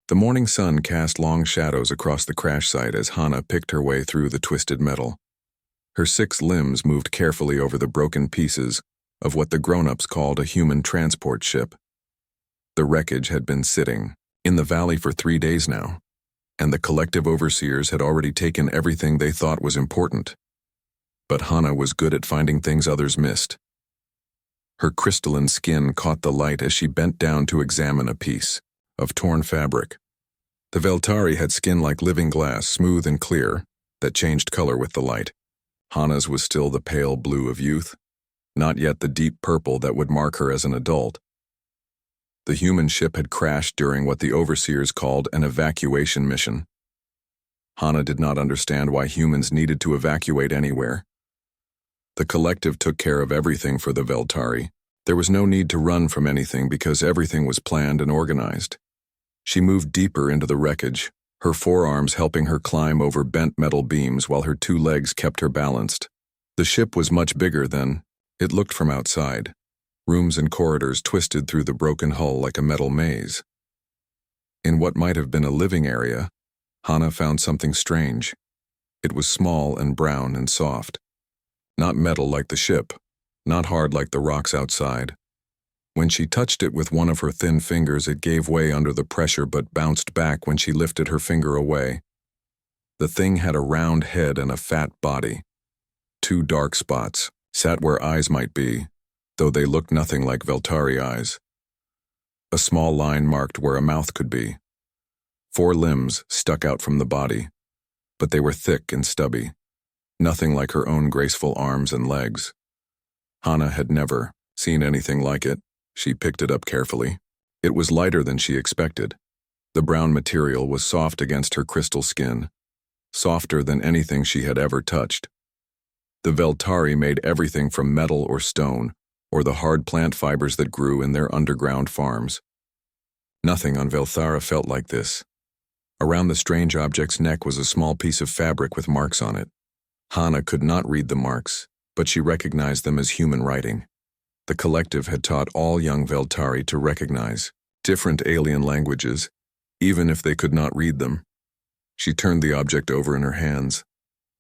The morning sun cast long shadows across the crash site as Hana picked her way through the twisted metal. Her 6 limbs moved carefully over the broken pieces of what the grown-ups called a human transport ship. The wreckage had been sitting in the valley for 3 days now, and the collective overseers had already taken everything they thought was important. But Hana was good at finding things others missed. Her crystalline skin caught the light as she bent down to examine a piece of torn fabric. The Veltari had skin like living glass, smooth and clear, that changed color with the light. Hana's was still the pale blue of youth, not yet the deep purple that would mark her as an adult. The human ship had crashed during what the overseers called an evacuation mission. Hana did not understand why humans needed to evacuate anywhere. The collective took care of everything for the Veltari. There was no need to run from anything because everything was planned and organized. She moved deeper into the wreckage, her forearms helping her climb over bent metal beams while her 2 legs kept her balanced. The ship was much bigger than it looked from outside. Rooms and corridors twisted through the broken hull like a metal maze. In what might have been a living area, Hana found something strange. It was small and brown and soft. Not metal like the ship, not hard like the rocks outside. When she touched it with one of her thin fingers, it gave way under the pressure but bounced back when she lifted her finger away. The thing had a round head and a fat body. 2 dark spots sat where eyes might be, though they looked nothing like Veltari eyes. A small line marked where a mouth could be. 4 limbs stuck out from the body, but they were thick and stubby, nothing like her own graceful arms and legs. Hana had never seen anything like it. She picked it up carefully. It was lighter than she expected. The brown material was soft against her crystal skin, softer than anything she had ever touched. The Veltari made everything from metal or stone, or the hard plant fibers that grew in their underground farms. Nothing on Velthara felt like this. Around the strange object's neck was a small piece of fabric with marks on it. Hana could not read the marks, but she recognized them as human writing. The collective had taught all young Veltari to recognize different alien languages, even if they could not read them. She turned the object over in her hands.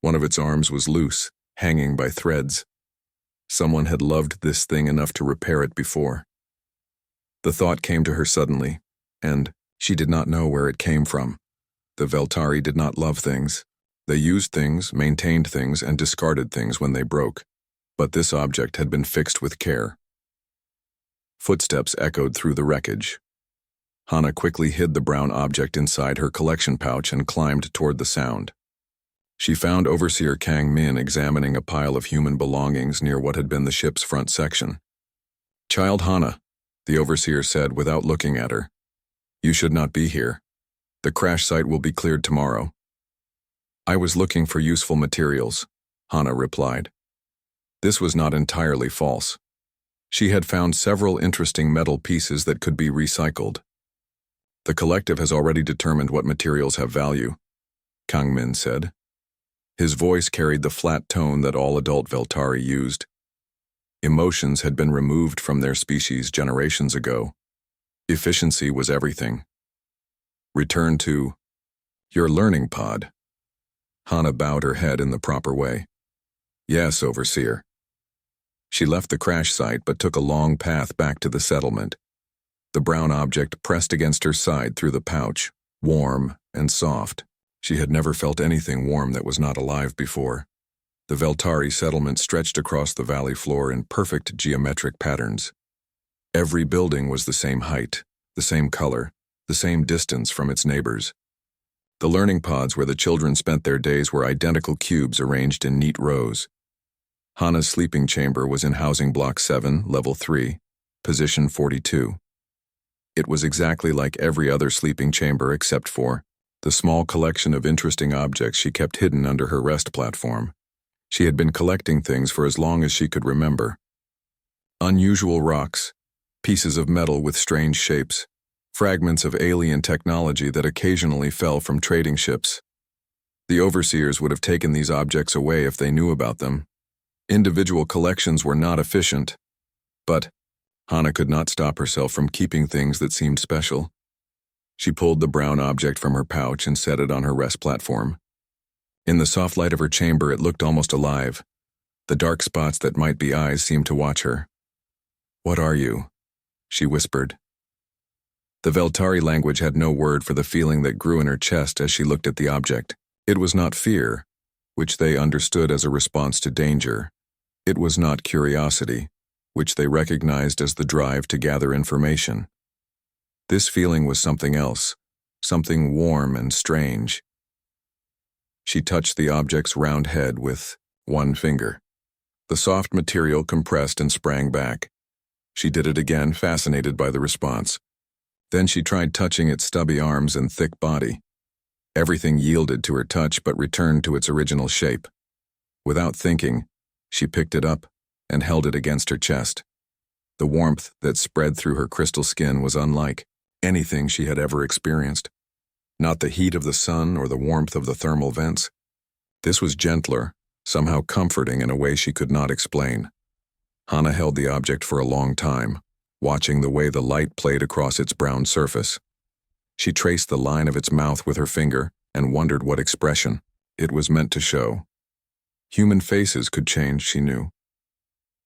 One of its arms was loose, hanging by threads. Someone had loved this thing enough to repair it before. The thought came to her suddenly, and she did not know where it came from. The Veltari did not love things. They used things, maintained things, and discarded things when they broke. But this object had been fixed with care. Footsteps echoed through the wreckage. Hana quickly hid the brown object inside her collection pouch and climbed toward the sound. She found Overseer Kang Min examining a pile of human belongings near what had been the ship's front section. "Child Hana," the Overseer said without looking at her, "you should not be here. The crash site will be cleared tomorrow." "I was looking for useful materials," Hana replied. This was not entirely false. She had found several interesting metal pieces that could be recycled. "The collective has already determined what materials have value," Kang Min said. His voice carried the flat tone that all adult Veltari used. Emotions had been removed from their species generations ago. Efficiency was everything. "Return to your learning pod." Hana bowed her head in the proper way. "Yes, Overseer." She left the crash site but took a long path back to the settlement. The brown object pressed against her side through the pouch, warm and soft. She had never felt anything warm that was not alive before. The Veltari settlement stretched across the valley floor in perfect geometric patterns. Every building was the same height, the same color, the same distance from its neighbors. The learning pods where the children spent their days were identical cubes arranged in neat rows. Hana's sleeping chamber was in Housing Block 7, Level 3, Position 42. It was exactly like every other sleeping chamber except for the small collection of interesting objects she kept hidden under her rest platform. She had been collecting things for as long as she could remember. Unusual rocks, pieces of metal with strange shapes, fragments of alien technology that occasionally fell from trading ships. The overseers would have taken these objects away if they knew about them. Individual collections were not efficient, but Hana could not stop herself from keeping things that seemed special. She pulled the brown object from her pouch and set it on her rest platform. In the soft light of her chamber, it looked almost alive. The dark spots that might be eyes seemed to watch her. "What are you?" she whispered. The Veltari language had no word for the feeling that grew in her chest as she looked at the object. It was not fear, which they understood as a response to danger. It was not curiosity, which they recognized as the drive to gather information. This feeling was something else, something warm and strange. She touched the object's round head with one finger. The soft material compressed and sprang back. She did it again, fascinated by the response. Then she tried touching its stubby arms and thick body. Everything yielded to her touch but returned to its original shape. Without thinking, she picked it up and held it against her chest. The warmth that spread through her crystal skin was unlike anything she had ever experienced. Not the heat of the sun or the warmth of the thermal vents. This was gentler, somehow comforting in a way she could not explain. Hana held the object for a long time, watching the way the light played across its brown surface. She traced the line of its mouth with her finger and wondered what expression it was meant to show. Human faces could change, she knew.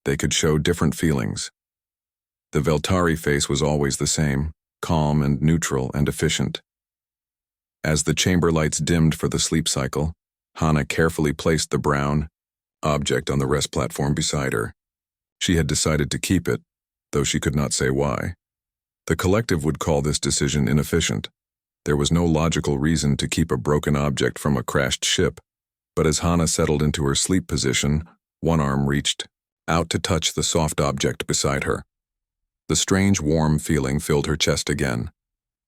They could show different feelings. The Veltari face was always the same, calm and neutral and efficient. As the chamber lights dimmed for the sleep cycle, Hana carefully placed the brown object on the rest platform beside her. She had decided to keep it, though she could not say why. The collective would call this decision inefficient. There was no logical reason to keep a broken object from a crashed ship, but as Hana settled into her sleep position, one arm reached out to touch the soft object beside her. The strange warm feeling filled her chest again,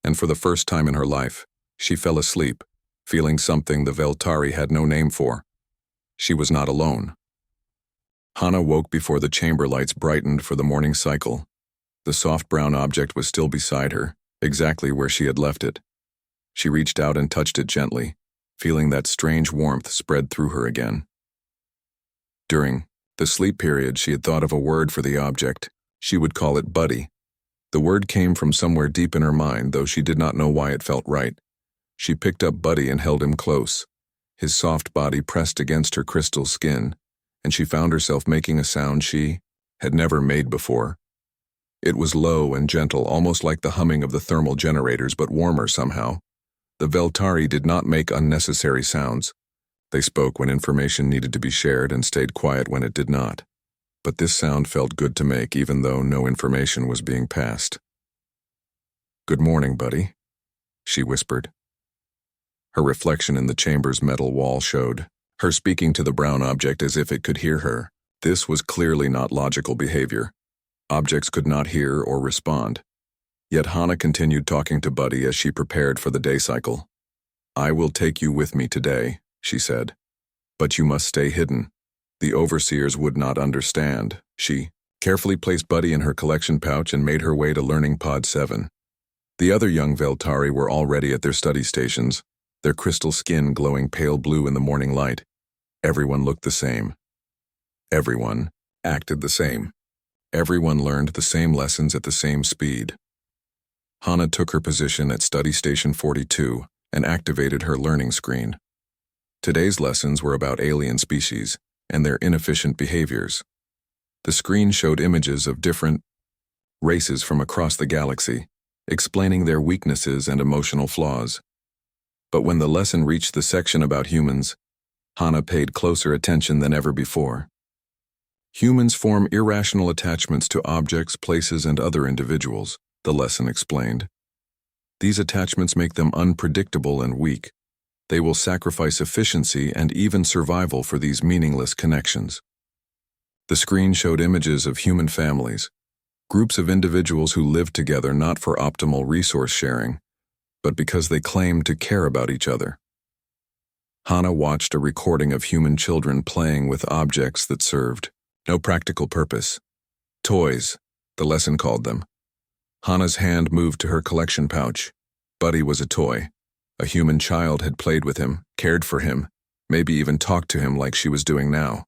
and for the first time in her life, she fell asleep, feeling something the Veltari had no name for. She was not alone. Hana woke before the chamber lights brightened for the morning cycle. The soft brown object was still beside her, exactly where she had left it. She reached out and touched it gently, feeling that strange warmth spread through her again. During the sleep period, she had thought of a word for the object. She would call it Buddy. The word came from somewhere deep in her mind, though she did not know why it felt right. She picked up Buddy and held him close, his soft body pressed against her crystal skin, and she found herself making a sound she had never made before. It was low and gentle, almost like the humming of the thermal generators, but warmer somehow. The Veltari did not make unnecessary sounds. They spoke when information needed to be shared and stayed quiet when it did not. But this sound felt good to make, even though no information was being passed. "Good morning, Buddy," she whispered. Her reflection in the chamber's metal wall showed her speaking to the brown object as if it could hear her. This was clearly not logical behavior. Objects could not hear or respond. Yet Hana continued talking to Buddy as she prepared for the day cycle. "I will take you with me today," she said. "But you must stay hidden. The overseers would not understand." She carefully placed Buddy in her collection pouch and made her way to Learning Pod 7. The other young Veltari were already at their study stations, their crystal skin glowing pale blue in the morning light. Everyone looked the same. Everyone acted the same. Everyone learned the same lessons at the same speed. Hana took her position at Study Station 42 and activated her learning screen. Today's lessons were about alien species and their inefficient behaviors. The screen showed images of different races from across the galaxy, explaining their weaknesses and emotional flaws. But when the lesson reached the section about humans, Hana paid closer attention than ever before. Humans form irrational attachments to objects, places, and other individuals, the lesson explained. These attachments make them unpredictable and weak. They will sacrifice efficiency and even survival for these meaningless connections. The screen showed images of human families, groups of individuals who lived together not for optimal resource sharing, but because they claimed to care about each other. Hana watched a recording of human children playing with objects that served no practical purpose. Toys, the lesson called them. Hana's hand moved to her collection pouch. Buddy was a toy. A human child had played with him, cared for him, maybe even talked to him like she was doing now.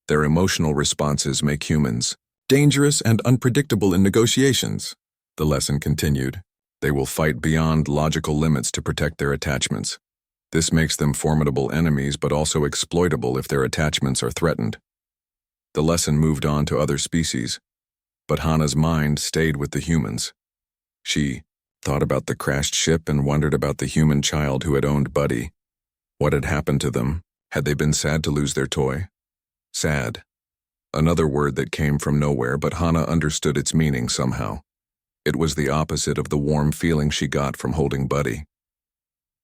Their emotional responses make humans dangerous and unpredictable in negotiations, the lesson continued. They will fight beyond logical limits to protect their attachments. This makes them formidable enemies but also exploitable if their attachments are threatened. The lesson moved on to other species, but Hana's mind stayed with the humans. She thought about the crashed ship and wondered about the human child who had owned Buddy. What had happened to them? Had they been sad to lose their toy? Sad. Another word that came from nowhere, but Hana understood its meaning somehow. It was the opposite of the warm feeling she got from holding Buddy.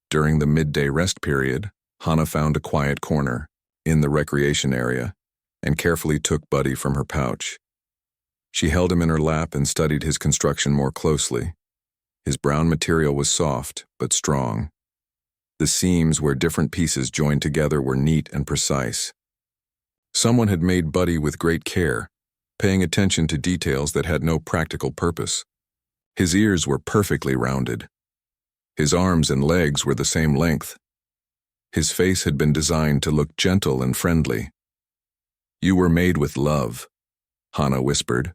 During the midday rest period, Hana found a quiet corner, in the recreation area, and carefully took Buddy from her pouch. She held him in her lap and studied his construction more closely. His brown material was soft, but strong. The seams where different pieces joined together were neat and precise. Someone had made Buddy with great care, paying attention to details that had no practical purpose. His ears were perfectly rounded. His arms and legs were the same length. His face had been designed to look gentle and friendly. "You were made with love," Hana whispered,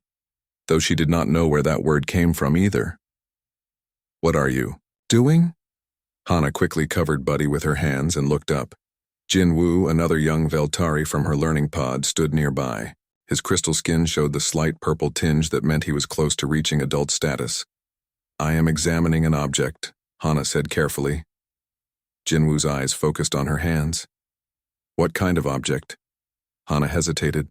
though she did not know where that word came from either. "What are you doing?" Hana quickly covered Buddy with her hands and looked up. Jinwoo, another young Veltari from her learning pod, stood nearby. His crystal skin showed the slight purple tinge that meant he was close to reaching adult status. "I am examining an object," Hana said carefully. Jinwoo's eyes focused on her hands. "What kind of object?" Hana hesitated.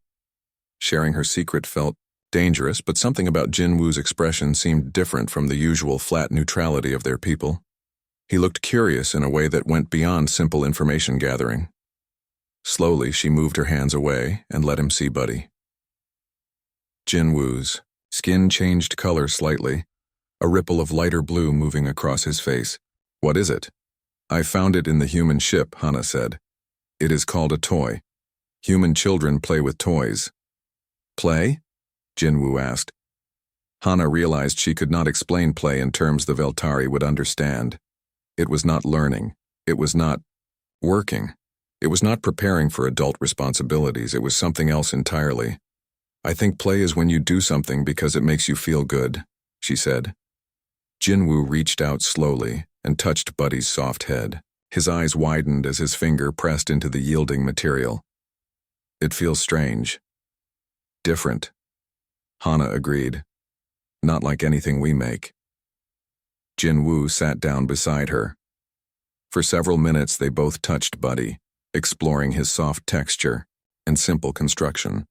Sharing her secret felt dangerous, but something about Jinwoo's expression seemed different from the usual flat neutrality of their people. He looked curious in a way that went beyond simple information gathering. Slowly, she moved her hands away and let him see Buddy. Jinwoo's skin changed color slightly, a ripple of lighter blue moving across his face. "What is it?" "I found it in the human ship," Hana said. "It is called a toy. Human children play with toys." "Play?" Jinwoo asked. Hana realized she could not explain play in terms the Veltari would understand. It was not learning. It was not working. It was not preparing for adult responsibilities. It was something else entirely. "I think play is when you do something because it makes you feel good," she said. Jinwoo reached out slowly and touched Buddy's soft head. His eyes widened as his finger pressed into the yielding material. "It feels strange." "Different," Hana agreed. "Not like anything we make." Jinwoo sat down beside her. For several minutes they both touched Buddy, exploring his soft texture and simple construction.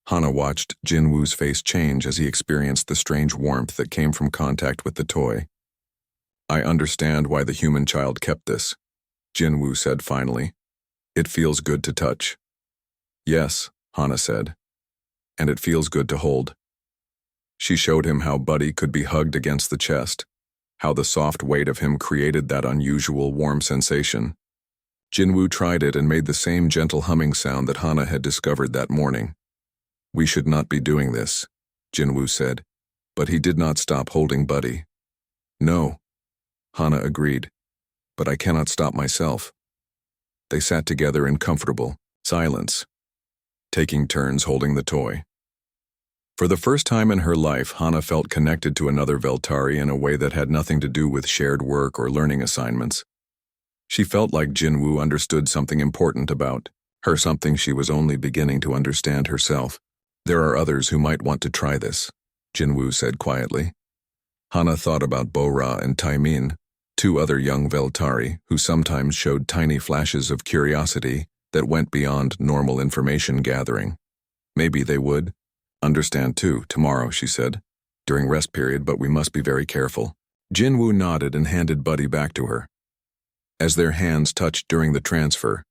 Hana watched Jinwoo's face change as he experienced the strange warmth that came from contact with the toy. "I understand why the human child kept this," Jinwoo said finally. "It feels good to touch." "Yes," Hana said. "And it feels good to hold." She showed him how Buddy could be hugged against the chest, how the soft weight of him created that unusual warm sensation. Jinwoo tried it and made the same gentle humming sound that Hana had discovered that morning. "We should not be doing this," Jinwoo said, but he did not stop holding Buddy. "No," Hana agreed, "but I cannot stop myself." They sat together in comfortable silence, taking turns holding the toy. For the first time in her life, Hana felt connected to another Veltari in a way that had nothing to do with shared work or learning assignments. She felt like Jinwoo understood something important about her, something she was only beginning to understand herself. "There are others who might want to try this," Jinwoo said quietly. Hana thought about Bo-Ra and Taimin, two other young Veltari who sometimes showed tiny flashes of curiosity that went beyond normal information gathering. Maybe they would understand too tomorrow, she said, during rest period, but we must be very careful. Jinwoo nodded and handed Buddy back to her. As their hands touched during the transfer,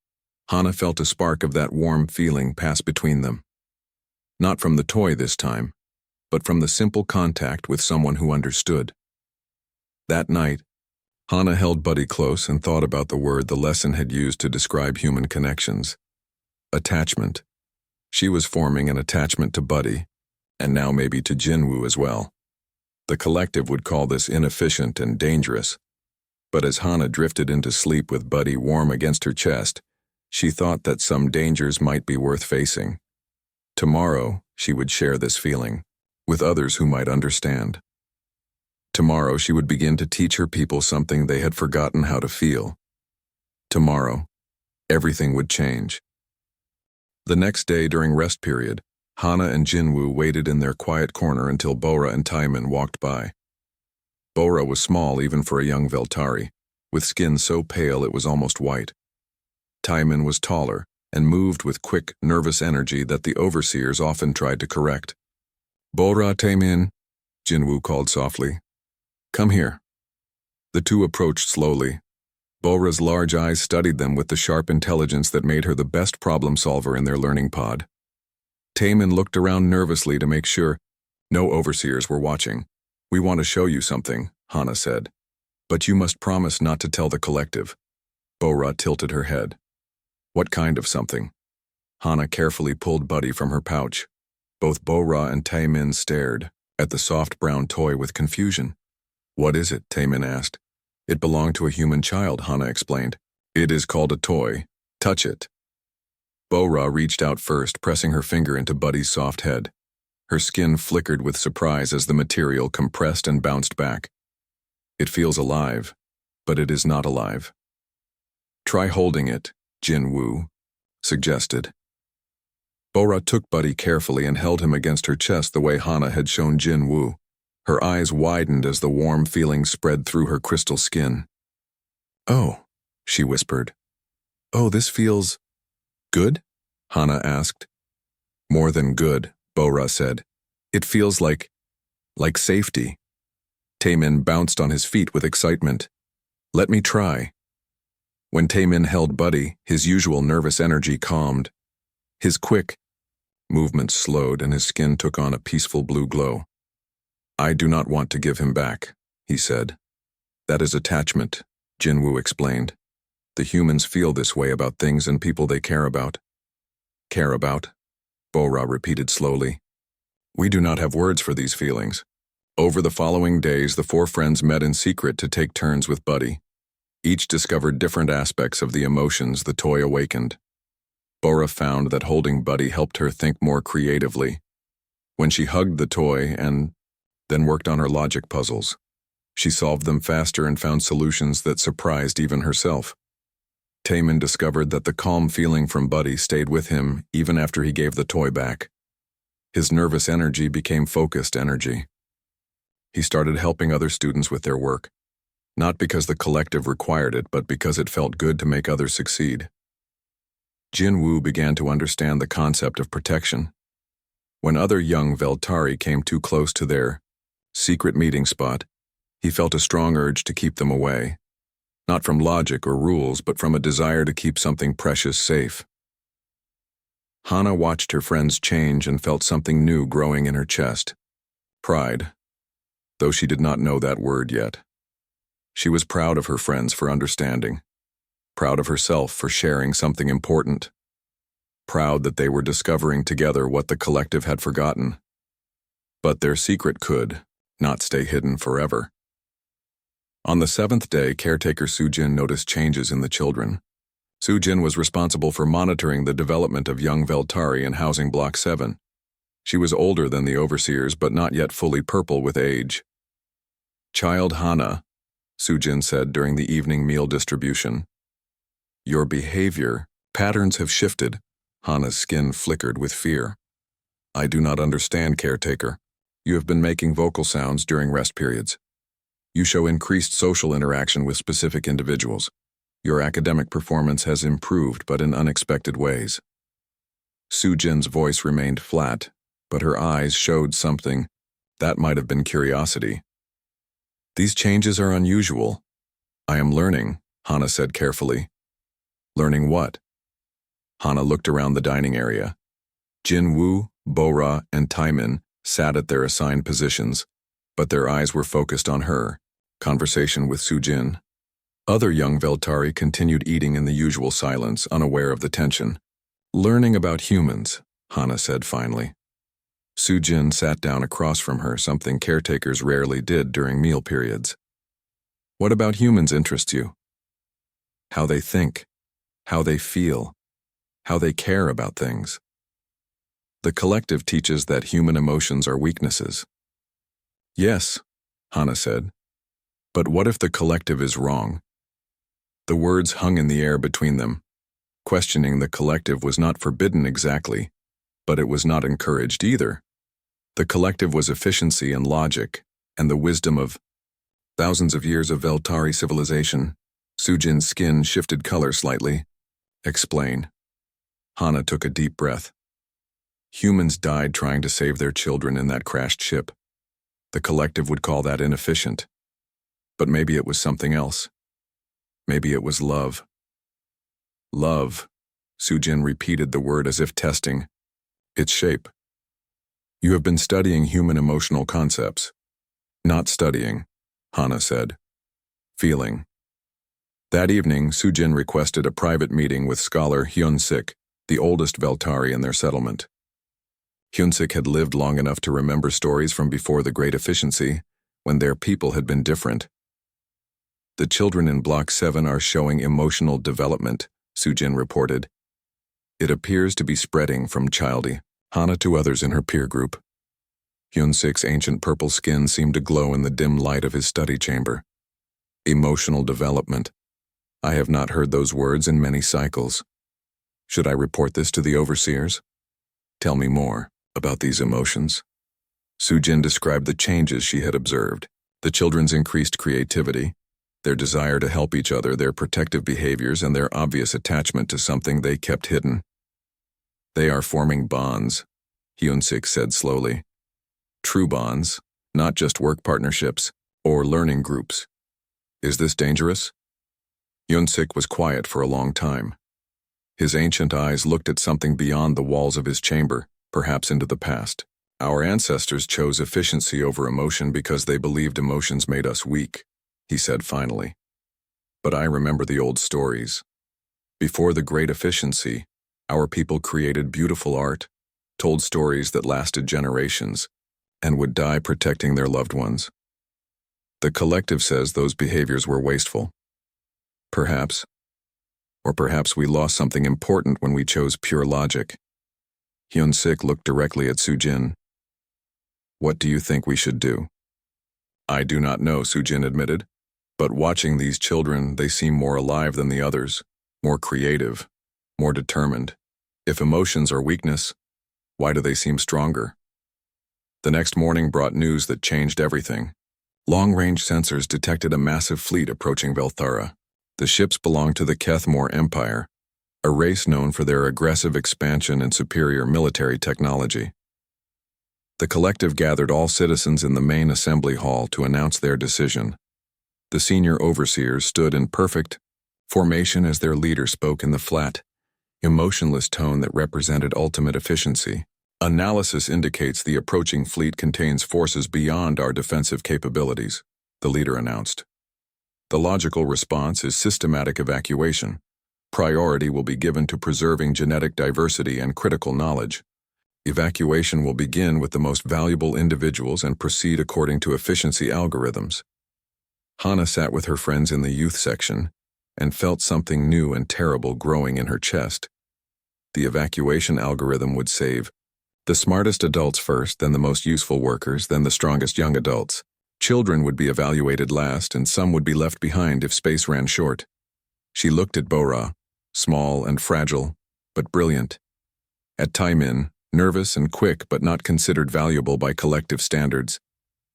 Hana felt a spark of that warm feeling pass between them. Not from the toy this time, but from the simple contact with someone who understood. That night, Hana held Buddy close and thought about the word the lesson had used to describe human connections. Attachment. She was forming an attachment to Buddy, and now maybe to Jinwoo as well. The collective would call this inefficient and dangerous. But as Hana drifted into sleep with Buddy warm against her chest, she thought that some dangers might be worth facing. Tomorrow, she would share this feeling with others who might understand. Tomorrow she would begin to teach her people something they had forgotten how to feel. Tomorrow, everything would change. The next day during rest period, Hana and Jinwoo waited in their quiet corner until Bora and Taimin walked by. Bora was small even for a young Veltari, with skin so pale it was almost white. Taimin was taller and moved with quick, nervous energy that the overseers often tried to correct. "Bora, Taimin," Jinwoo called softly. "Come here." The two approached slowly. Bora's large eyes studied them with the sharp intelligence that made her the best problem solver in their learning pod. Taimin looked around nervously to make sure no overseers were watching. "We want to show you something," Hana said. "But you must promise not to tell the collective." Bora tilted her head. "What kind of something?" Hana carefully pulled Buddy from her pouch. Both Bora and Taimin stared at the soft brown toy with confusion. "What is it?" Taimin asked. "It belonged to a human child," Hana explained. "It is called a toy. Touch it." Bora reached out first, pressing her finger into Buddy's soft head. Her skin flickered with surprise as the material compressed and bounced back. "It feels alive, but it is not alive." "Try holding it," Jinwoo suggested. Bora took Buddy carefully and held him against her chest the way Hana had shown Jinwoo. Her eyes widened as the warm feeling spread through her crystal skin. "Oh," she whispered. "Oh, this feels good?" Hana asked. "More than good," Bora said. "It feels like safety." Taimin bounced on his feet with excitement. "Let me try." When Taimin held Buddy, his usual nervous energy calmed. His quick movements slowed and his skin took on a peaceful blue glow. "I do not want to give him back," he said. "That is attachment," Jinwoo explained. "The humans feel this way about things and people they care about." "Care about?" Bora repeated slowly. "We do not have words for these feelings." Over the following days, the four friends met in secret to take turns with Buddy. Each discovered different aspects of the emotions the toy awakened. Bora found that holding Buddy helped her think more creatively. When she hugged the toy and then worked on her logic puzzles, she solved them faster and found solutions that surprised even herself. Taimin discovered that the calm feeling from Buddy stayed with him even after he gave the toy back. His nervous energy became focused energy. He started helping other students with their work, not because the collective required it, but because it felt good to make others succeed. Jinwoo began to understand the concept of protection. When other young Veltari came too close to their secret meeting spot, he felt a strong urge to keep them away. Not from logic or rules, but from a desire to keep something precious safe. Hana watched her friends change and felt something new growing in her chest. Pride, though she did not know that word yet. She was proud of her friends for understanding. Proud of herself for sharing something important. Proud that they were discovering together what the collective had forgotten. But their secret could not stay hidden forever. On the 7th day, caretaker Sujin noticed changes in the children. Sujin was responsible for monitoring the development of young Veltari in Housing Block 7. She was older than the overseers, but not yet fully purple with age. "Child Hana," Sujin said during the evening meal distribution. "Your behavior patterns have shifted." Hana's skin flickered with fear. "I do not understand, caretaker. You have been making vocal sounds during rest periods. You show increased social interaction with specific individuals. Your academic performance has improved, but in unexpected ways." Sujin's voice remained flat, but her eyes showed something that might have been curiosity. "These changes are unusual. I am learning," Hana said carefully. "Learning what?" Hana looked around the dining area. Jinwoo, Bora, and Taimin sat at their assigned positions, but their eyes were focused on her. Conversation with Sujin. Other young Veltari continued eating in the usual silence, unaware of the tension. "Learning about humans," Hana said finally. Sujin sat down across from her, something caretakers rarely did during meal periods. "What about humans interests you?" "How they think, how they feel, how they care about things." "The collective teaches that human emotions are weaknesses." "Yes, Hana said. But what if the collective is wrong? The words hung in the air between them. Questioning the collective was not forbidden exactly, but it was not encouraged either. The collective was efficiency and logic, and the wisdom of thousands of years of Veltari civilization. Sujin's skin shifted color slightly. Explain. Hana took a deep breath. Humans died trying to save their children in that crashed ship. The collective would call that inefficient. But maybe it was something else. Maybe it was love. Love. Sujin repeated the word as if testing its shape. You have been studying human emotional concepts. Not studying, Hana said. Feeling. That evening, Sujin requested a private meeting with scholar Hyun-sik, the oldest Veltari in their settlement. Hyun-sik had lived long enough to remember stories from before the Great Efficiency, when their people had been different. The children in Block 7 are showing emotional development, Sujin reported. It appears to be spreading from Childy, Hana to others in her peer group. Hyun-sik's ancient purple skin seemed to glow in the dim light of his study chamber. Emotional development. I have not heard those words in many cycles. Should I report this to the overseers? Tell me more about these emotions. Sujin described the changes she had observed, the children's increased creativity, their desire to help each other, their protective behaviors, and their obvious attachment to something they kept hidden. They are forming bonds, Hyun-sik said slowly. True bonds, not just work partnerships or learning groups. Is this dangerous? Hyun-sik was quiet for a long time. His ancient eyes looked at something beyond the walls of his chamber, perhaps into the past. Our ancestors chose efficiency over emotion because they believed emotions made us weak, he said finally. But I remember the old stories. Before the Great Efficiency, our people created beautiful art, told stories that lasted generations, and would die protecting their loved ones. The collective says those behaviors were wasteful. Perhaps. Or perhaps we lost something important when we chose pure logic. Hyun-sik looked directly at Sujin. What do you think we should do? I do not know, Sujin admitted. But watching these children, they seem more alive than the others, more creative, more determined. If emotions are weakness, why do they seem stronger? The next morning brought news that changed everything. Long-range sensors detected a massive fleet approaching Velthara. The ships belonged to the Kethmore Empire, a race known for their aggressive expansion and superior military technology. The collective gathered all citizens in the main assembly hall to announce their decision. The senior overseers stood in perfect formation as their leader spoke in the flat, emotionless tone that represented ultimate efficiency. Analysis indicates the approaching fleet contains forces beyond our defensive capabilities, the leader announced. The logical response is systematic evacuation. Priority will be given to preserving genetic diversity and critical knowledge. Evacuation will begin with the most valuable individuals and proceed according to efficiency algorithms. Hana sat with her friends in the youth section and felt something new and terrible growing in her chest. The evacuation algorithm would save the smartest adults first, then the most useful workers, then the strongest young adults. Children would be evaluated last, and some would be left behind if space ran short. She looked at Bora, small and fragile, but brilliant. At Taimin, nervous and quick but not considered valuable by collective standards.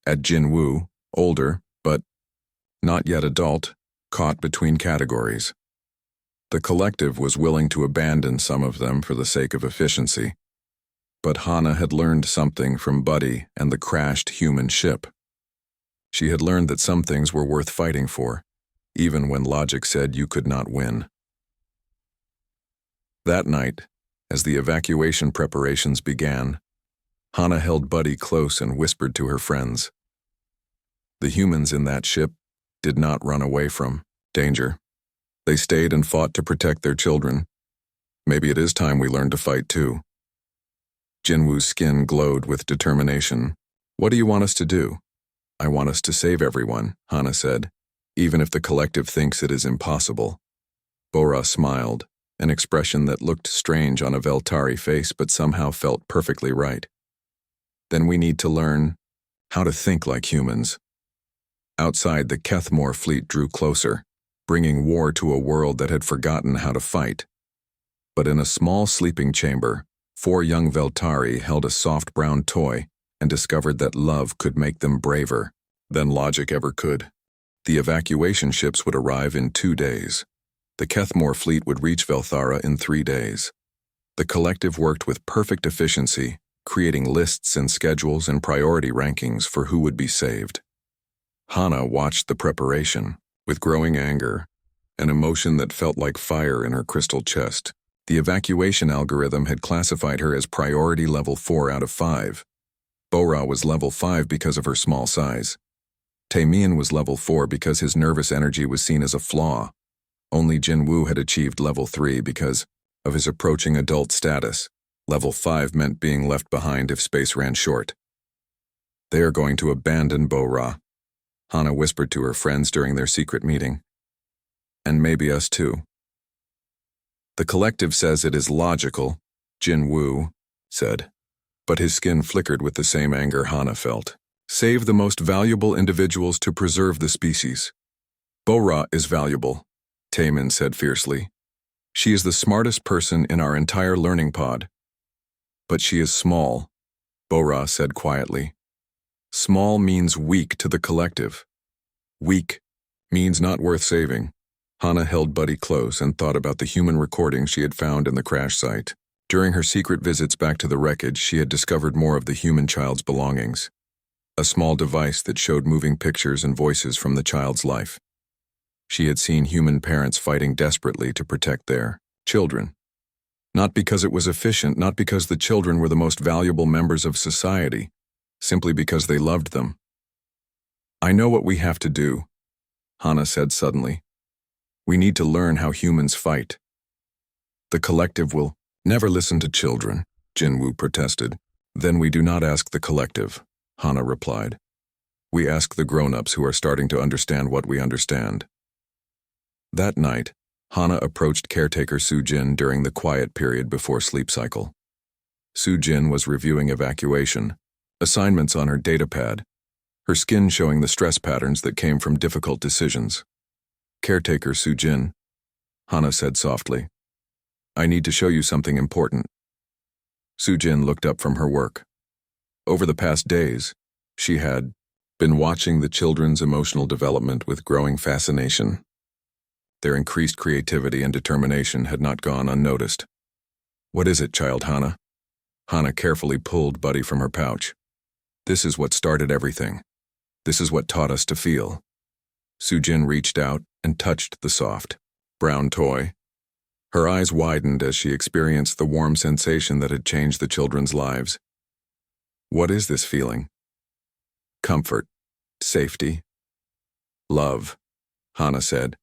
At Jinwoo, older, but not yet adult, caught between categories. The collective was willing to abandon some of them for the sake of efficiency. But Hana had learned something from Buddy and the crashed human ship. She had learned that some things were worth fighting for, even when logic said you could not win. That night, as the evacuation preparations began, Hana held Buddy close and whispered to her friends. The humans in that ship did not run away from danger. They stayed and fought to protect their children. Maybe it is time we learned to fight too. Jinwoo's skin glowed with determination. What do you want us to do? I want us to save everyone, Hana said, even if the collective thinks it is impossible. Bora smiled, an expression that looked strange on a Veltari face but somehow felt perfectly right. Then we need to learn how to think like humans. Outside, the Kethmore fleet drew closer, bringing war to a world that had forgotten how to fight. But in a small sleeping chamber, 4 young Veltari held a soft brown toy and discovered that love could make them braver than logic ever could. The evacuation ships would arrive in 2 days. The Kethmore fleet would reach Velthara in 3 days. The collective worked with perfect efficiency, creating lists and schedules and priority rankings for who would be saved. Hana watched the preparation with growing anger, an emotion that felt like fire in her crystal chest. The evacuation algorithm had classified her as priority level 4 out of 5. Bora was level 5 because of her small size. Taemian was level 4 because his nervous energy was seen as a flaw. Only Jinwoo had achieved level 3 because of his approaching adult status. Level 5 meant being left behind if space ran short. They are going to abandon Bora, Hana whispered to her friends during their secret meeting. And maybe us too. The collective says it is logical, Jinwoo said, but his skin flickered with the same anger Hana felt. Save the most valuable individuals to preserve the species. Bora is valuable, Taemin said fiercely. She is the smartest person in our entire learning pod. But she is small, Bora said quietly. Small means weak to the collective. Weak means not worth saving. Hana held Buddy close and thought about the human recordings she had found in the crash site. During her secret visits back to the wreckage, she had discovered more of the human child's belongings. A small device that showed moving pictures and voices from the child's life. She had seen human parents fighting desperately to protect their children. Not because it was efficient, not because the children were the most valuable members of society, simply because they loved them. I know what we have to do, Hana said suddenly. We need to learn how humans fight. The collective will never listen to children, Jinwoo protested. Then we do not ask the collective, Hana replied. We ask the grown-ups who are starting to understand what we understand. That night, Hana approached caretaker Soo-jin during the quiet period before sleep cycle. Soo-jin was reviewing evacuation, assignments on her datapad, her skin showing the stress patterns that came from difficult decisions. Caretaker Soo-jin, Hana said softly. I need to show you something important. Soo-jin looked up from her work. Over the past days, she had been watching the children's emotional development with growing fascination. Their increased creativity and determination had not gone unnoticed. What is it, child Hana? Hana carefully pulled Buddy from her pouch. This is what started everything. This is what taught us to feel. Soo-jin reached out and touched the soft, brown toy. Her eyes widened as she experienced the warm sensation that had changed the children's lives. What is this feeling? Comfort, safety, love, Hana said.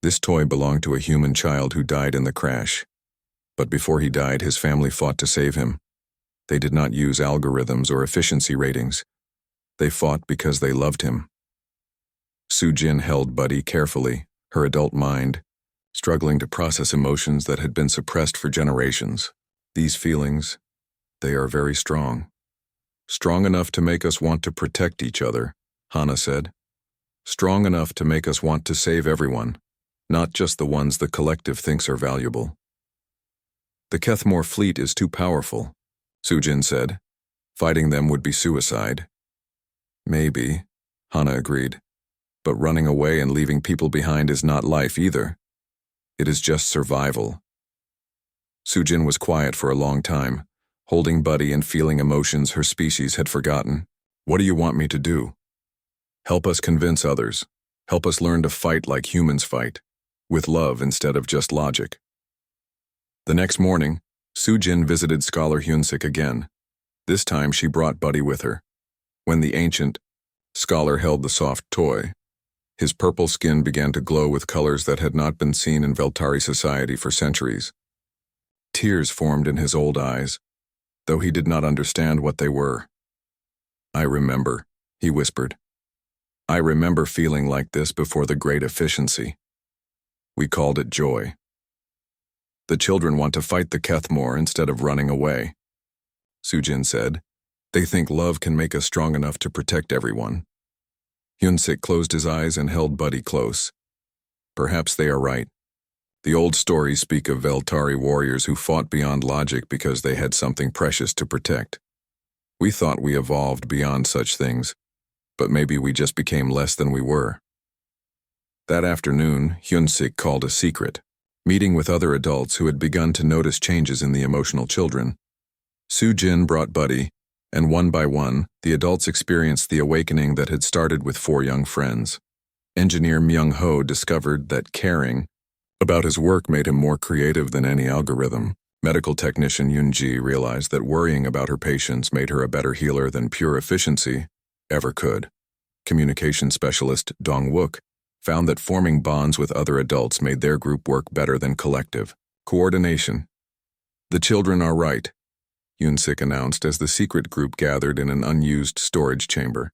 This toy belonged to a human child who died in the crash. But before he died, his family fought to save him. They did not use algorithms or efficiency ratings. They fought because they loved him. Soo-jin held Buddy carefully, her adult mind, struggling to process emotions that had been suppressed for generations. These feelings, they are very strong. Strong enough to make us want to protect each other, Hana said. Strong enough to make us want to save everyone, not just the ones the collective thinks are valuable. The Kethmore fleet is too powerful, Soo-jin said. Fighting them would be suicide. Maybe, Hana agreed. But running away and leaving people behind is not life either. It is just survival. Soo-jin was quiet for a long time, holding Buddy and feeling emotions her species had forgotten. What do you want me to do? Help us convince others. Help us learn to fight like humans fight, with love instead of just logic. The next morning, Soo-jin visited Scholar Hyunsik again. This time she brought Buddy with her. When the ancient scholar held the soft toy, his purple skin began to glow with colors that had not been seen in Veltari society for centuries. Tears formed in his old eyes, though he did not understand what they were. I remember, he whispered. I remember feeling like this before the great efficiency. We called it joy. The children want to fight the Kethmore instead of running away, Soo-jin said. They think love can make us strong enough to protect everyone. Hyunsik closed his eyes and held Buddy close. Perhaps they are right. The old stories speak of Veltari warriors who fought beyond logic because they had something precious to protect. We thought we evolved beyond such things, but maybe we just became less than we were. That afternoon, Hyunsik called a secret, meeting with other adults who had begun to notice changes in the emotional children. Soo-jin brought Buddy, and one by one, the adults experienced the awakening that had started with 4 young friends. Engineer Myung-ho discovered that caring about his work made him more creative than any algorithm. Medical technician Yoon-ji realized that worrying about her patients made her a better healer than pure efficiency ever could. Communication specialist Dong-wook found that forming bonds with other adults made their group work better than collective coordination. The children are right, Yoon-sik announced as the secret group gathered in an unused storage chamber.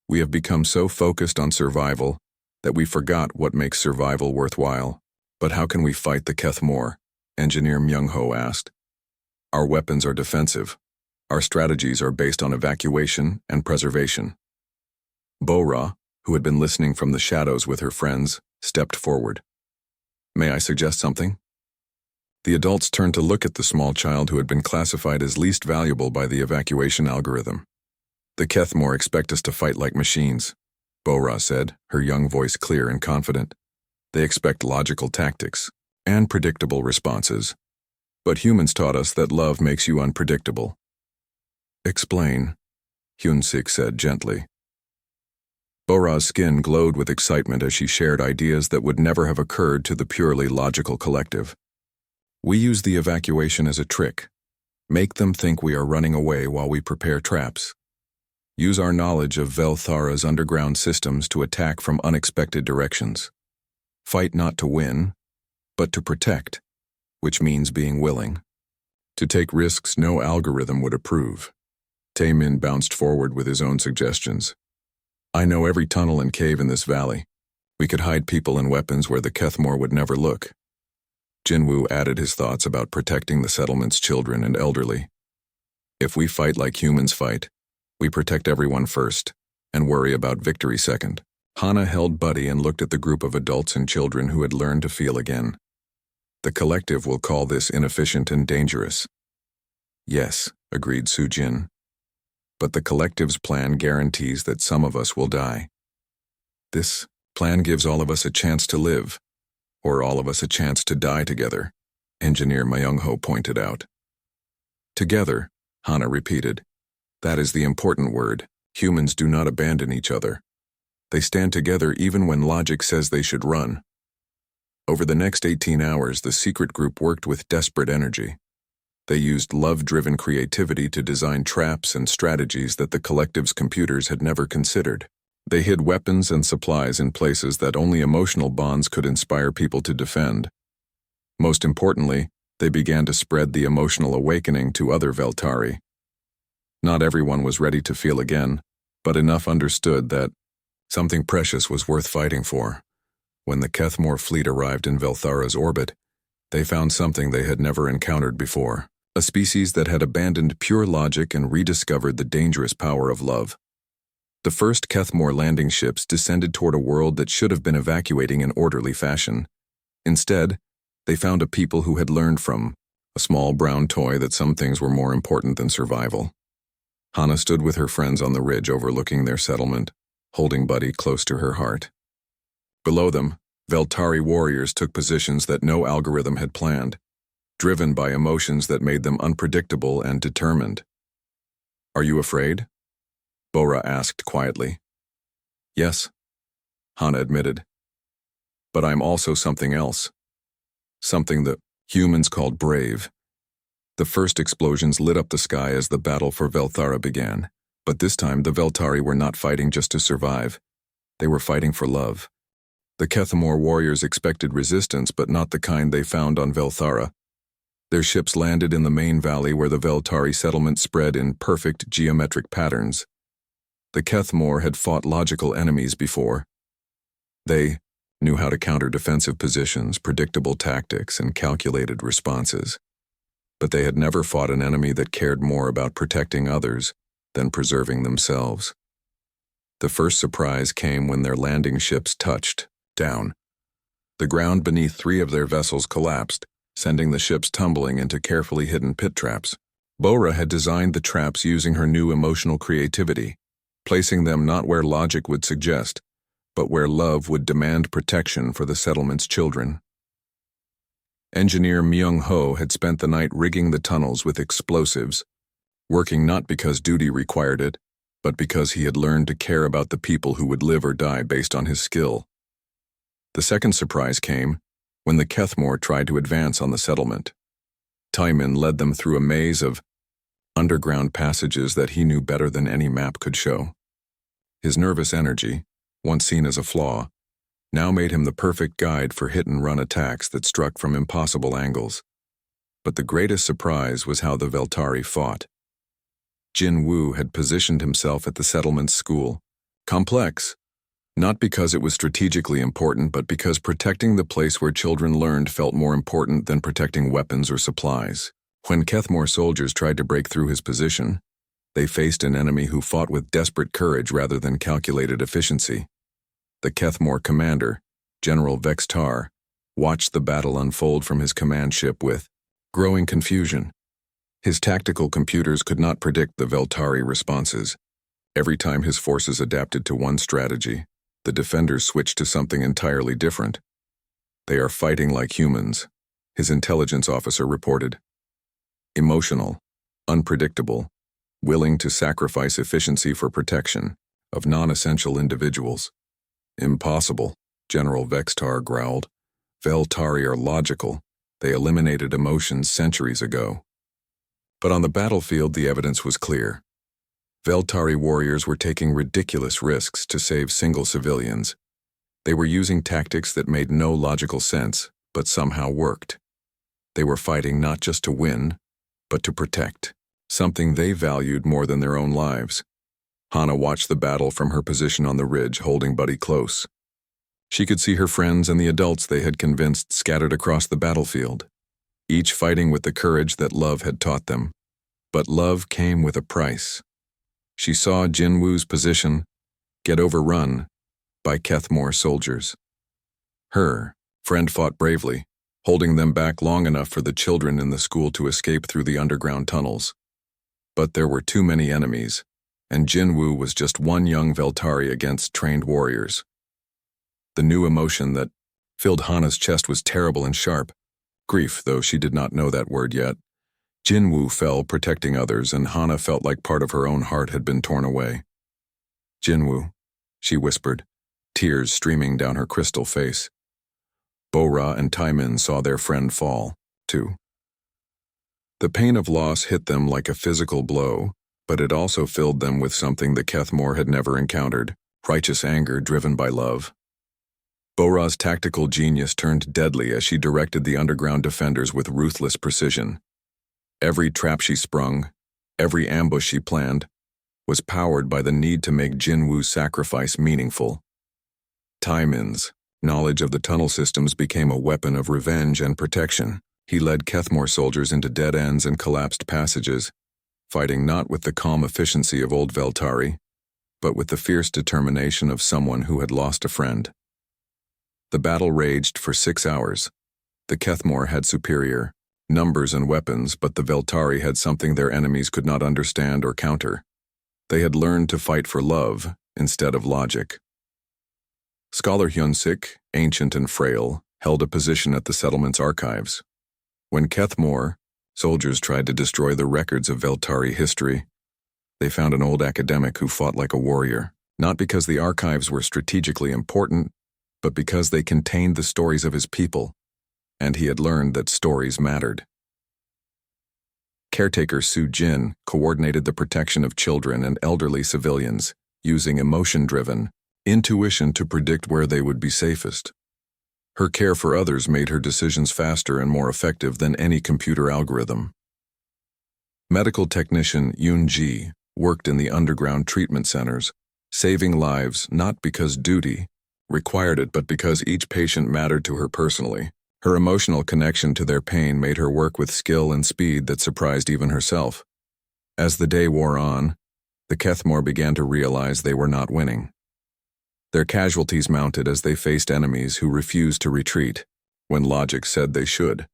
We have become so focused on survival that we forgot what makes survival worthwhile. But how can we fight the Kethmore? Engineer Myung-ho asked. Our weapons are defensive. Our strategies are based on evacuation and preservation. Bo-ra, who had been listening from the shadows with her friends, stepped forward. May I suggest something? The adults turned to look at the small child who had been classified as least valuable by the evacuation algorithm. The Kethmore expect us to fight like machines, Bo-ra said, her young voice clear and confident. They expect logical tactics and predictable responses. But humans taught us that love makes you unpredictable. Explain, Hyunsik said gently. Bo-ra's skin glowed with excitement as she shared ideas that would never have occurred to the purely logical collective. We use the evacuation as a trick. Make them think we are running away while we prepare traps. Use our knowledge of Velthara's underground systems to attack from unexpected directions. Fight not to win, but to protect, which means being willing. To take risks no algorithm would approve. Taemin bounced forward with his own suggestions. I know every tunnel and cave in this valley. We could hide people and weapons where the Kethmore would never look. Jinwoo added his thoughts about protecting the settlement's children and elderly. If we fight like humans fight, we protect everyone first, and worry about victory second. Hana held Buddy and looked at the group of adults and children who had learned to feel again. The collective will call this inefficient and dangerous. Yes, agreed Soo-jin. But the collective's plan guarantees that some of us will die. This plan gives all of us a chance to live, or all of us a chance to die together, Engineer Myung-ho pointed out. Together, Hana repeated. That is the important word. Humans do not abandon each other. They stand together even when logic says they should run. Over the next 18 hours, the secret group worked with desperate energy. They used love-driven creativity to design traps and strategies that the collective's computers had never considered. They hid weapons and supplies in places that only emotional bonds could inspire people to defend. Most importantly, they began to spread the emotional awakening to other Veltari. Not everyone was ready to feel again, but enough understood that something precious was worth fighting for. When the Kethmore fleet arrived in Velthara's orbit, they found something they had never encountered before, a species that had abandoned pure logic and rediscovered the dangerous power of love. The first Kethmore landing ships descended toward a world that should have been evacuating in orderly fashion. Instead, they found a people who had learned from a small brown toy that some things were more important than survival. Hana stood with her friends on the ridge overlooking their settlement, holding Buddy close to her heart. Below them, Veltari warriors took positions that no algorithm had planned, driven by emotions that made them unpredictable and determined. Are you afraid? Bo-ra asked quietly. Yes, Hana admitted. But I'm also something else. Something that humans called brave. The first explosions lit up the sky as the battle for Velthara began. But this time, the Veltari were not fighting just to survive. They were fighting for love. The Kethmore warriors expected resistance, but not the kind they found on Velthara. Their ships landed in the main valley where the Veltari settlement spread in perfect geometric patterns. The Kethmore had fought logical enemies before. They knew how to counter defensive positions, predictable tactics, and calculated responses. But they had never fought an enemy that cared more about protecting others than preserving themselves. The first surprise came when their landing ships touched down. The ground beneath 3 of their vessels collapsed, sending the ships tumbling into carefully hidden pit traps. Bora had designed the traps using her new emotional creativity, placing them not where logic would suggest, but where love would demand protection for the settlement's children. Engineer Myung-ho had spent the night rigging the tunnels with explosives, working not because duty required it, but because he had learned to care about the people who would live or die based on his skill. The second surprise came when the Kethmore tried to advance on the settlement. Taimin led them through a maze of underground passages that he knew better than any map could show. His nervous energy, once seen as a flaw, now made him the perfect guide for hit-and-run attacks that struck from impossible angles. But the greatest surprise was how the Veltari fought. Jin Woo had positioned himself at the settlement's school. Complex, not because it was strategically important, but because protecting the place where children learned felt more important than protecting weapons or supplies. When Kethmore soldiers tried to break through his position, they faced an enemy who fought with desperate courage rather than calculated efficiency. The Kethmore commander, General Vextar, watched the battle unfold from his command ship with growing confusion. His tactical computers could not predict the Veltari responses. Every time his forces adapted to one strategy, the defenders switched to something entirely different. "They are fighting like humans," his intelligence officer reported. "Emotional, unpredictable, willing to sacrifice efficiency for protection of non-essential individuals." "Impossible," General Vextar growled. "Veltari are logical. They eliminated emotions centuries ago." But on the battlefield, the evidence was clear. Veltari warriors were taking ridiculous risks to save single civilians. They were using tactics that made no logical sense, but somehow worked. They were fighting not just to win, but to protect, something they valued more than their own lives. Hana watched the battle from her position on the ridge, holding Buddy close. She could see her friends and the adults they had convinced scattered across the battlefield, each fighting with the courage that love had taught them. But love came with a price. She saw Jin Woo's position get overrun by Kethmore soldiers. Her friend fought bravely, holding them back long enough for the children in the school to escape through the underground tunnels. But there were too many enemies, and Jin Woo was just one young Veltari against trained warriors. The new emotion that filled Hana's chest was terrible and sharp. Grief, though she did not know that word yet. Jin Woo fell protecting others, and Hana felt like part of her own heart had been torn away. "Jin Woo," she whispered, tears streaming down her crystal face. Bora and Taimin saw their friend fall, too. The pain of loss hit them like a physical blow, but it also filled them with something the Kethmore had never encountered, righteous anger driven by love. Bora's tactical genius turned deadly as she directed the underground defenders with ruthless precision. Every trap she sprung, every ambush she planned, was powered by the need to make Jin Woo's sacrifice meaningful. Taimin's knowledge of the tunnel systems became a weapon of revenge and protection. He led Kethmore soldiers into dead ends and collapsed passages, fighting not with the calm efficiency of old Veltari, but with the fierce determination of someone who had lost a friend. The battle raged for 6 hours. The Kethmore had superior numbers and weapons, but the Veltari had something their enemies could not understand or counter. They had learned to fight for love instead of logic. Scholar Hyun-sik, ancient and frail, held a position at the settlement's archives. When Kethmore soldiers tried to destroy the records of Veltari history, they found an old academic who fought like a warrior, not because the archives were strategically important, but because they contained the stories of his people, and he had learned that stories mattered. Caretaker Su Jin coordinated the protection of children and elderly civilians, using emotion-driven intuition to predict where they would be safest. Her care for others made her decisions faster and more effective than any computer algorithm. Medical technician Yoon Ji worked in the underground treatment centers, saving lives not because duty required it, but because each patient mattered to her personally. Her emotional connection to their pain made her work with skill and speed that surprised even herself. As the day wore on, The Kethmore began to realize they were not winning. Their casualties mounted as they faced enemies who refused to retreat, when logic said they should.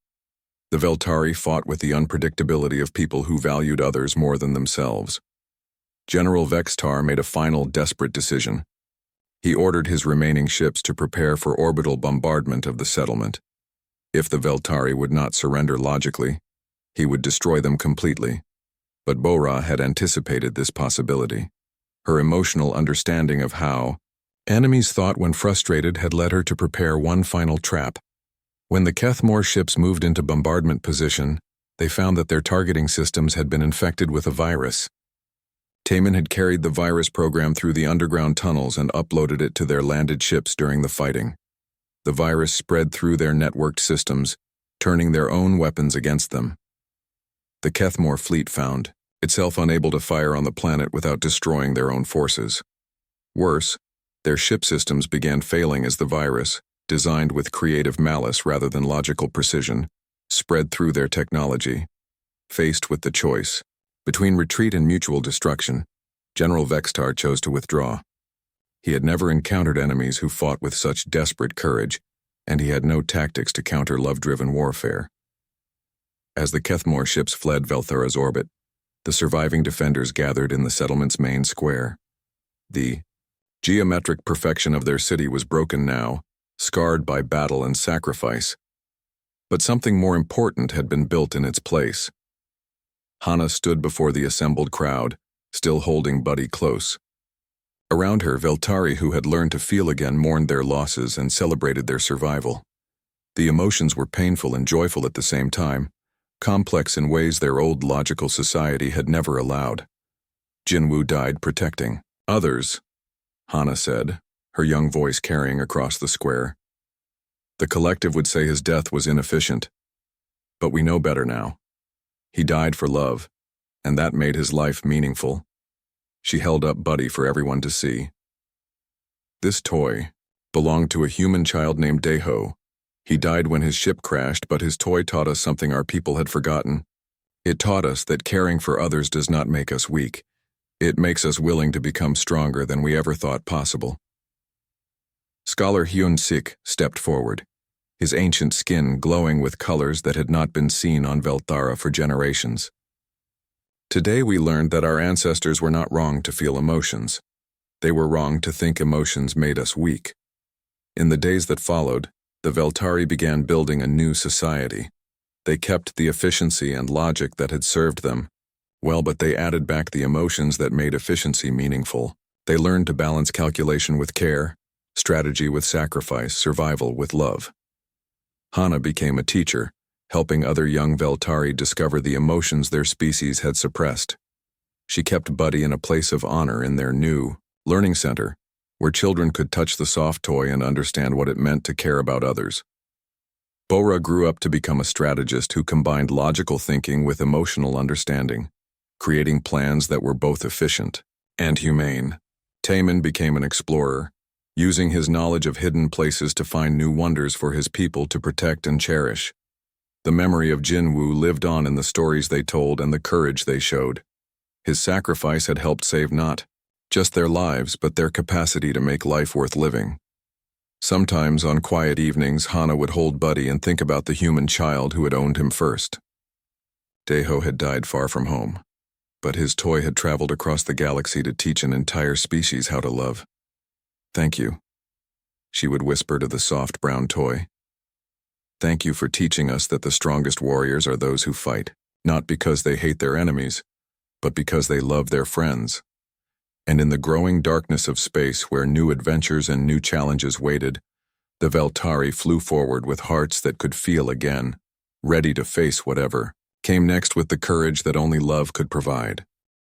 The Veltari fought with the unpredictability of people who valued others more than themselves. General Vextar made a final desperate decision. He ordered his remaining ships to prepare for orbital bombardment of the settlement. If the Veltari would not surrender logically, he would destroy them completely. But Bora had anticipated this possibility. Her emotional understanding of how enemies thought when frustrated had led her to prepare one final trap. When the Kethmore ships moved into bombardment position, they found that their targeting systems had been infected with a virus. Taman had carried the virus program through the underground tunnels and uploaded it to their landed ships during the fighting. The virus spread through their networked systems, turning their own weapons against them. The Kethmore fleet found itself unable to fire on the planet without destroying their own forces. Worse, their ship systems began failing as the virus, designed with creative malice rather than logical precision, spread through their technology. Faced with the choice between retreat and mutual destruction, General Vextar chose to withdraw. He had never encountered enemies who fought with such desperate courage, and he had no tactics to counter love-driven warfare. As the Kethmore ships fled Velthara's orbit, the surviving defenders gathered in the settlement's main square. The geometric perfection of their city was broken now, scarred by battle and sacrifice. But something more important had been built in its place. Hana stood before the assembled crowd, still holding Buddy close. Around her, Veltari, who had learned to feel again, mourned their losses and celebrated their survival. The emotions were painful and joyful at the same time, complex in ways their old logical society had never allowed. Jinwoo died protecting others, Hana said, her young voice carrying across the square. The collective would say his death was inefficient. But we know better now. He died for love, and that made his life meaningful. She held up Buddy for everyone to see. This toy belonged to a human child named Daeho. He died when his ship crashed, but his toy taught us something our people had forgotten. It taught us that caring for others does not make us weak. It makes us willing to become stronger than we ever thought possible. Scholar Hyun Sik stepped forward, his ancient skin glowing with colors that had not been seen on Velthara for generations. Today we learned that our ancestors were not wrong to feel emotions. They were wrong to think emotions made us weak. In the days that followed, the Veltari began building a new society. They kept the efficiency and logic that had served them well, but they added back the emotions that made efficiency meaningful. They learned to balance calculation with care, strategy with sacrifice, survival with love. Hana became a teacher, helping other young Veltari discover the emotions their species had suppressed. She kept Buddy in a place of honor in their new learning center, where children could touch the soft toy and understand what it meant to care about others. Bora grew up to become a strategist who combined logical thinking with emotional understanding, creating plans that were both efficient and humane. Taman became an explorer, using his knowledge of hidden places to find new wonders for his people to protect and cherish. The memory of Jinwoo lived on in the stories they told and the courage they showed. His sacrifice had helped save not just their lives, but their capacity to make life worth living. Sometimes on quiet evenings, Hana would hold Buddy and think about the human child who had owned him first. Daeho had died far from home, but his toy had traveled across the galaxy to teach an entire species how to love. "Thank you," she would whisper to the soft brown toy. "Thank you for teaching us that the strongest warriors are those who fight, not because they hate their enemies, but because they love their friends." And in the growing darkness of space where new adventures and new challenges waited, the Veltari flew forward with hearts that could feel again, ready to face whatever came next with the courage that only love could provide.